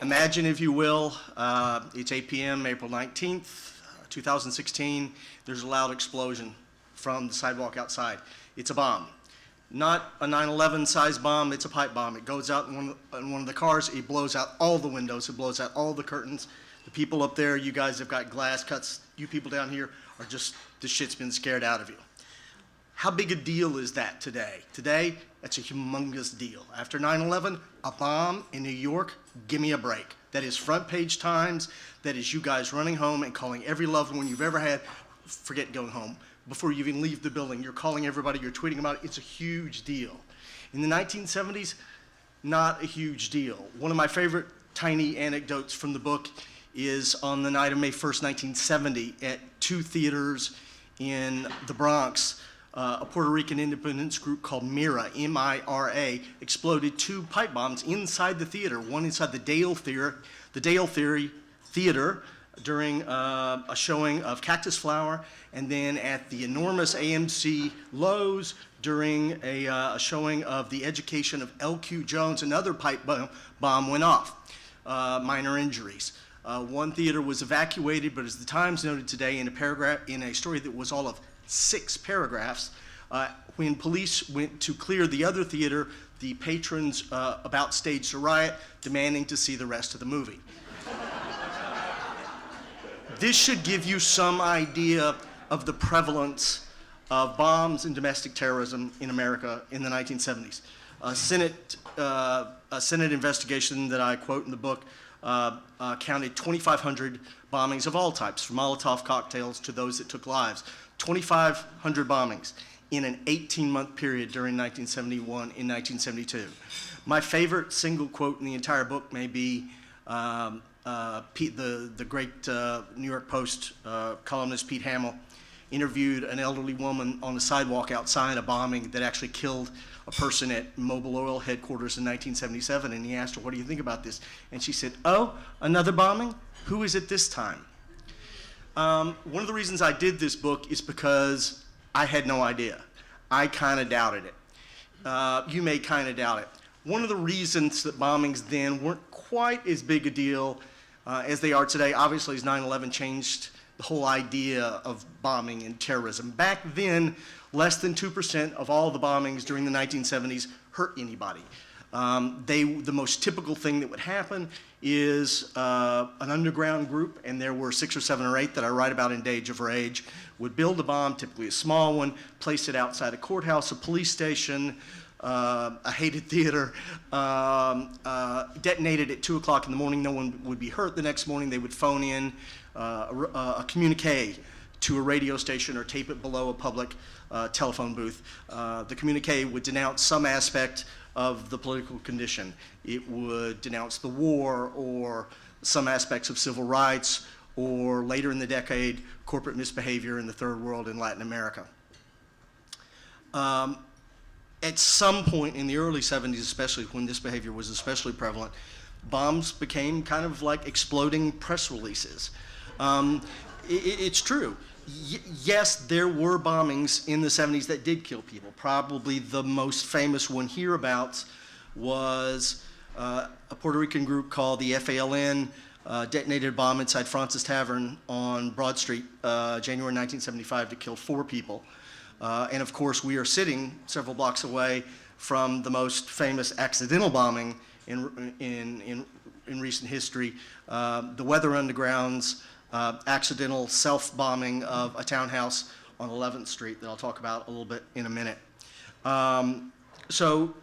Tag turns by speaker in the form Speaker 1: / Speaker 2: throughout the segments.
Speaker 1: Imagine, if you will, it's 8 p.m., April 19th, 2016. There's a loud explosion from the sidewalk outside. It's a bomb. Not a 9/11 size bomb, it's a pipe bomb. It goes out in one of the cars, it blows out all the windows, it blows out all the curtains. The people up there, you guys have got glass cuts. You people down here are just, the shit's been scared out of you. How big a deal is that today? Today, that's a humongous deal. After 9/11, a bomb in New York, give me a break. That is front page Times. That is you guys running home and calling every loved one you've ever had. Forget going home. Before you even leave the building, you're calling everybody, you're tweeting about it. It's a huge deal. In the 1970s, not a huge deal. One of my favorite tiny anecdotes from the book is on the night of May 1st, 1970, at two theaters in the Bronx. A Puerto Rican independence group called MIRA, M-I-R-A, exploded two pipe bombs inside the theater, one inside the Dale Theater during a showing of Cactus Flower, and then at the enormous AMC Lowe's during a showing of The Education of L.Q. Jones. Another pipe bomb went off, minor injuries. One theater was evacuated, but as the Times noted today in a story that was all of 6 paragraphs, when police went to clear the other theater, the patrons about staged a riot, demanding to see the rest of the movie. This should give you some idea of the prevalence of bombs and domestic terrorism in America in the 1970s. A Senate investigation that I quote in the book counted 2,500 bombings of all types, from Molotov cocktails to those that took lives. 2,500 bombings in an 18-month period during 1971 and 1972. My favorite single quote in the entire book may be the great New York Post columnist Pete Hamill interviewed an elderly woman on the sidewalk outside a bombing that actually killed a person at Mobil Oil headquarters in 1977, and he asked her, "What do you think about this?" And she said, "Oh, another bombing? Who is it this time?" One of the reasons I did this book is because I had no idea. I kind of doubted it. You may kind of doubt it. One of the reasons that bombings then weren't quite as big a deal as they are today, obviously, is 9/11 changed the whole idea of bombing and terrorism. Back then, less than 2% of all the bombings during the 1970s hurt anybody. The most typical thing that would happen is an underground group, and there were 6 or 7 or 8 that I write about in Days of Rage, would build a bomb, typically a small one, place it outside a courthouse, a police station, a hated theater, detonated at 2 o'clock in the morning. No one would be hurt. The next morning they would phone in a communique to a radio station or tape it below a public telephone booth. The communique would denounce some aspect of the political condition. It would denounce the war or some aspects of civil rights, or later in the decade, corporate misbehavior in the third world in Latin America. At some point in the early 70s, especially when this behavior was especially prevalent, bombs became kind of like exploding press releases. It's true. Yes, there were bombings in the 70s that did kill people. Probably the most famous one hereabouts was a Puerto Rican group called the FALN, detonated a bomb inside Francis Tavern on Broad Street, January 1975, that killed 4 people. And of course, we are sitting several blocks away from the most famous accidental bombing in recent history, the Weather Underground's accidental self-bombing of a townhouse on 11th Street that I'll talk about a little bit in a minute. So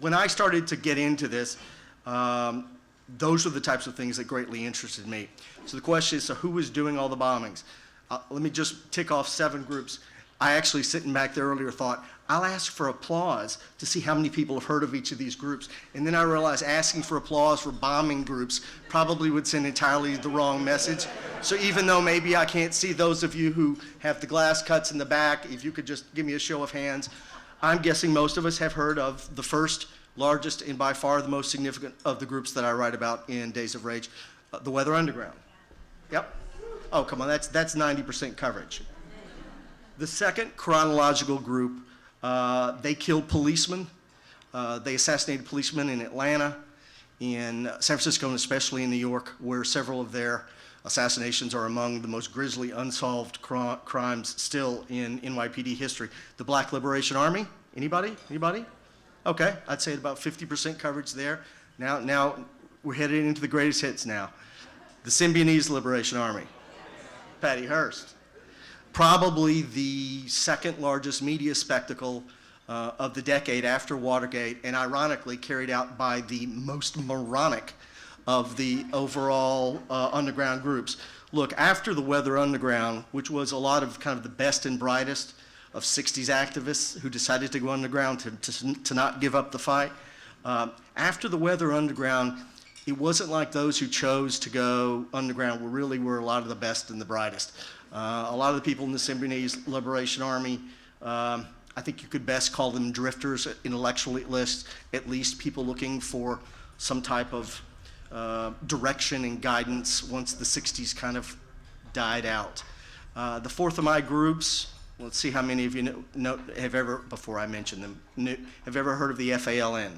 Speaker 1: when I started to get into this, those are the types of things that greatly interested me. So the question is, so who was doing all the bombings? Let me just tick off 7 groups. I actually, sitting back there earlier, thought, I'll ask for applause to see how many people have heard of each of these groups. And then I realized asking for applause for bombing groups probably would send entirely the wrong message. So even though maybe I can't see those of you who have the glass cuts in the back, if you could just give me a show of hands, I'm guessing most of us have heard of the first, largest, and by far the most significant of the groups that I write about in Days of Rage, the Weather Underground. Yep. Oh, come on, that's 90% coverage. The second chronological group, they killed policemen. They assassinated policemen in Atlanta, in San Francisco and especially in New York, where several of their assassinations are among the most grisly unsolved crimes still in NYPD history. The Black Liberation Army, anybody? Anybody? Okay, I'd say about 50% coverage there. Now we're headed into the greatest hits now. The Symbionese Liberation Army, Patty Hearst. Probably the second largest media spectacle of the decade after Watergate, and ironically carried out by the most moronic of the overall underground groups. Look, after the Weather Underground, which was a lot of kind of the best and brightest of 60s activists who decided to go underground to not give up the fight, after the Weather Underground, it wasn't like those who chose to go underground were a lot of the best and the brightest. A lot of the people in the Symbionese Liberation Army, I think you could best call them drifters, intellectually at least people looking for some type of direction and guidance once the 60s kind of died out. The Fourth of My groups, let's see how many of you know have ever, before I mention them, have ever heard of the FALN?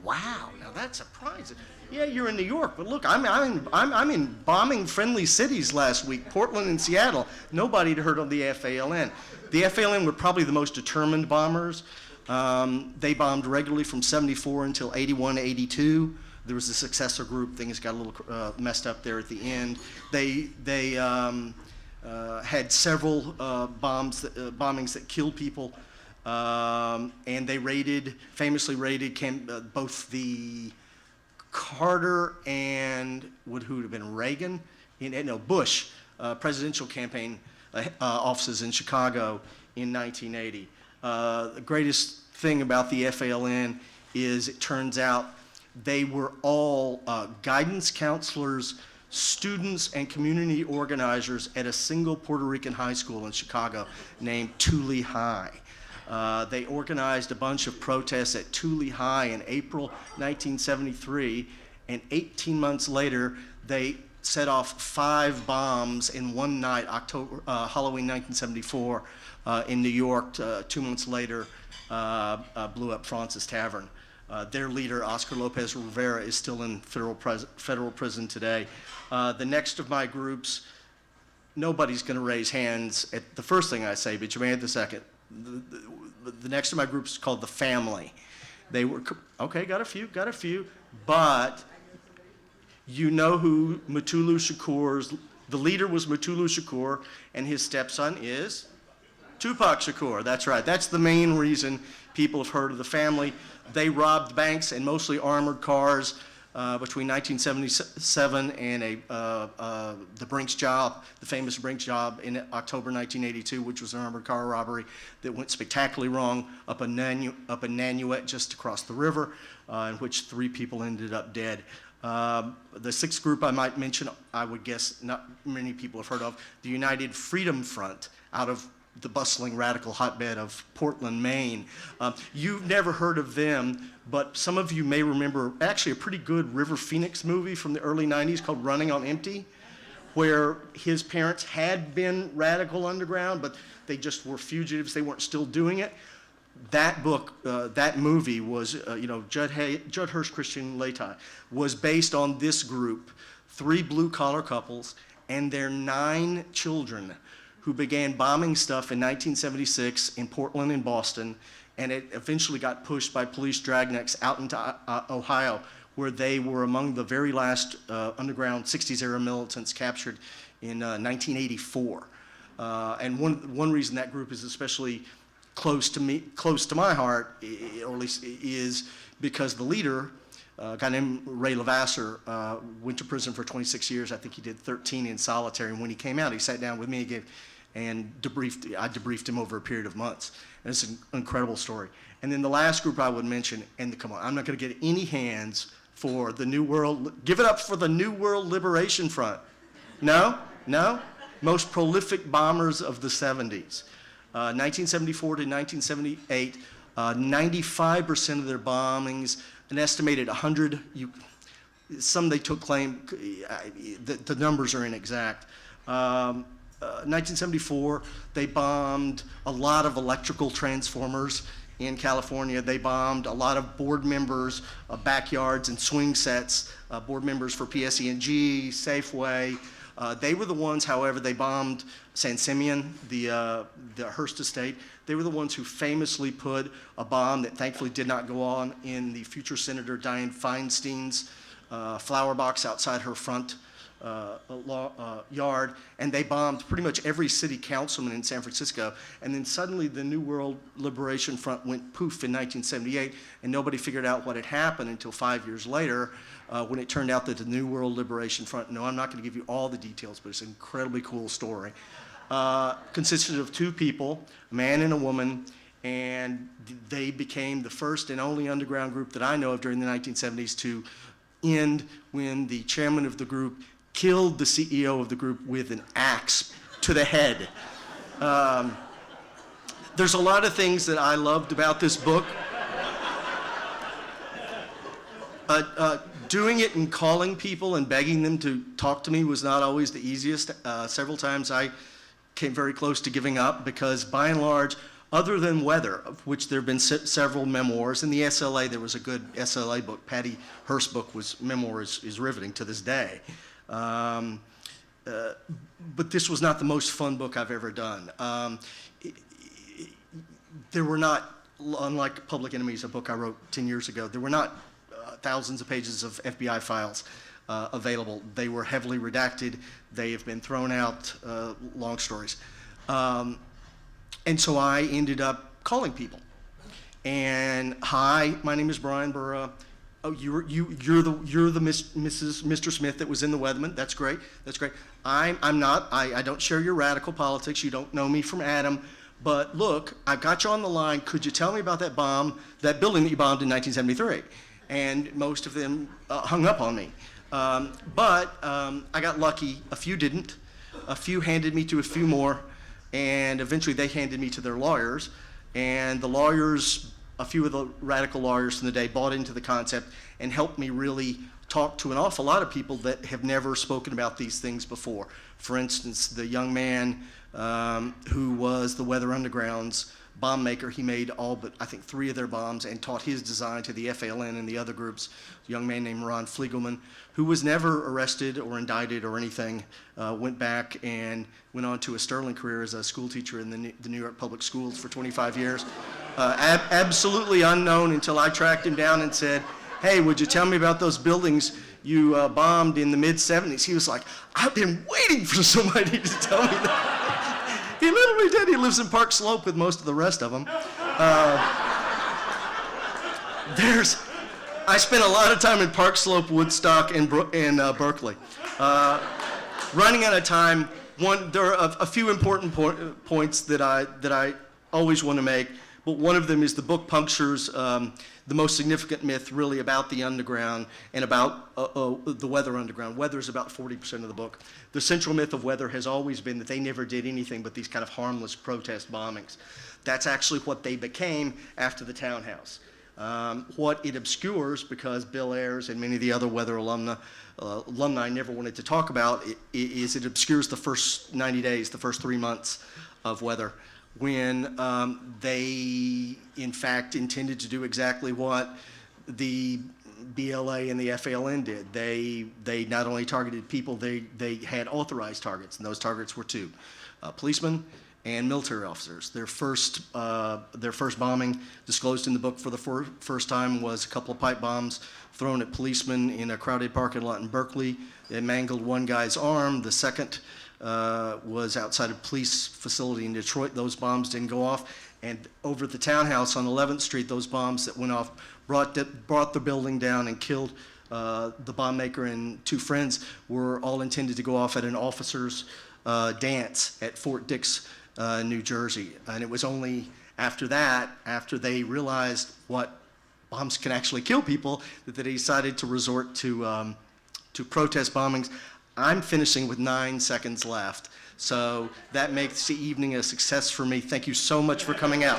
Speaker 1: Wow, now that's surprising. Yeah, you're in New York, but look, I'm in bombing-friendly cities last week, Portland and Seattle. Nobody had heard of the FALN. The FALN were probably the most determined bombers. They bombed regularly from 74 until 81, 82. There was a successor group. Things got a little messed up there at the end. They had several bombings that killed people. And they famously raided both the Carter and who would have been Reagan, Bush presidential campaign offices in Chicago in 1980. The greatest thing about the FALN is it turns out they were all guidance counselors, students, and community organizers at a single Puerto Rican high school in Chicago named Tule High. They organized a bunch of protests at Tule High in April 1973, and 18 months later, they set off 5 bombs in one night, Halloween 1974, in New York. 2 months later, blew up Francis Tavern. Their leader, Oscar Lopez Rivera, is still in federal prison today. The next of my groups, nobody's going to raise hands at the first thing I say, but you may at the second. The next of my group is called The Family. They were, okay, got a few, but you know who Mutulu Shakur's, the leader was Mutulu Shakur, and his stepson is Tupac Shakur. That's right, that's the main reason people have heard of The Family. They robbed banks and mostly armored cars between 1977 and the Brinks job, the famous Brinks job in October 1982, which was an armored car robbery that went spectacularly wrong up a Nanuet just across the river, in which 3 people ended up dead. The sixth group I might mention, I would guess not many people have heard of, the United Freedom Front, out of the bustling radical hotbed of Portland, Maine. You've never heard of them, but some of you may remember actually a pretty good River Phoenix movie from the early 90s called Running on Empty, where his parents had been radical underground, but they just were fugitives. They weren't still doing it. That book, that movie was, Judd Hirsch Christian Latai, was based on this group, 3 blue-collar couples and their 9 children who began bombing stuff in 1976 in Portland and Boston, and it eventually got pushed by police dragnecks out into Ohio, where they were among the very last underground 60s-era militants captured in 1984. And one reason that group is especially close to my heart, or at least is because the leader, a guy named Ray Levasseur, went to prison for 26 years. I think he did 13 in solitary. And when he came out, he sat down with me and I debriefed him over a period of months. And it's an incredible story. And then the last group I would mention, and come on, I'm not going to get any hands for the New World. Give it up for the New World Liberation Front. No? No? Most prolific bombers of the 70s. 1974 to 1978, 95% of their bombings, an estimated 100, some they took claim, the numbers are inexact. 1974, they bombed a lot of electrical transformers in California. They bombed a lot of board members' backyards and swing sets, board members for PSE&G, Safeway. They were the ones, however, they bombed San Simeon, the Hearst estate. They were the ones who famously put a bomb that thankfully did not go on in the future Senator Dianne Feinstein's flower box outside her front yard, and they bombed pretty much every city councilman in San Francisco. And then suddenly the New World Liberation Front went poof in 1978, and nobody figured out what had happened until 5 years later, when it turned out that the New World Liberation Front, no, I'm not going to give you all the details, but it's an incredibly cool story, consisted of two people, a man and a woman, and they became the first and only underground group that I know of during the 1970s to end when the chairman of the group killed the CEO of the group with an axe to the head. There's a lot of things that I loved about this book. Doing it and calling people and begging them to talk to me was not always the easiest. Several times I came very close to giving up because by and large, other than Weather, of which there have been several memoirs, in the SLA there was a good SLA book. Patty Hearst's book was memoir is riveting to this day. But this was not the most fun book I've ever done. There were not, unlike Public Enemies, a book I wrote 10 years ago, there were not thousands of pages of FBI files available. They were heavily redacted. They have been thrown out, long stories. And so I ended up calling people. And hi, my name is Bryan Burrough. Oh, you're the Mr. Smith that was in the Weatherman. That's great. That's great. I'm not. I don't share your radical politics. You don't know me from Adam. But look, I've got you on the line. Could you tell me about that bomb, that building that you bombed in 1973? And most of them hung up on me. But I got lucky. A few didn't. A few handed me to a few more. And eventually they handed me to their lawyers. And the lawyers, a few of the radical lawyers from the day, bought into the concept and helped me really talk to an awful lot of people that have never spoken about these things before. For instance, the young man who was the Weather Underground's bomb maker, he made all but I think 3 of their bombs and taught his design to the FALN and the other groups. A young man named Ron Fliegelman, who was never arrested or indicted or anything, went back and went on to a sterling career as a school teacher in the New York public schools for 25 years. Absolutely unknown until I tracked him down and said, hey, would you tell me about those buildings you bombed in the mid-'70s? He was like, I've been waiting for somebody to tell me that. He literally did. He lives in Park Slope with most of the rest of them. I spent a lot of time in Park Slope, Woodstock, and Berkeley. Running out of time, there are a few important points that I always want to make, but one of them is the book punctures the most significant myth really about the underground and about the Weather Underground. Weather is about 40% of the book. The central myth of Weather has always been that they never did anything but these kind of harmless protest bombings. That's actually what they became after the townhouse. What it obscures, because Bill Ayers and many of the other Weather alumni never wanted to talk about, is it obscures the first 90 days, the first 3 months of Weather, when they, in fact, intended to do exactly what the BLA and the FALN did. They not only targeted people, they had authorized targets, and those targets were 2, policemen and military officers. Their first bombing, disclosed in the book for the first time, was a couple of pipe bombs thrown at policemen in a crowded parking lot in Berkeley. It mangled one guy's arm. The second was outside a police facility in Detroit. Those bombs didn't go off. And over at the townhouse on 11th Street, those bombs that went off brought the building down and killed the bomb maker and 2 friends, were all intended to go off at an officer's dance at Fort Dix, New Jersey. And it was only after that, after they realized what bombs can actually kill people, that they decided to resort to protest bombings. I'm finishing with 9 seconds left, so that makes the evening a success for me. Thank you so much for coming out.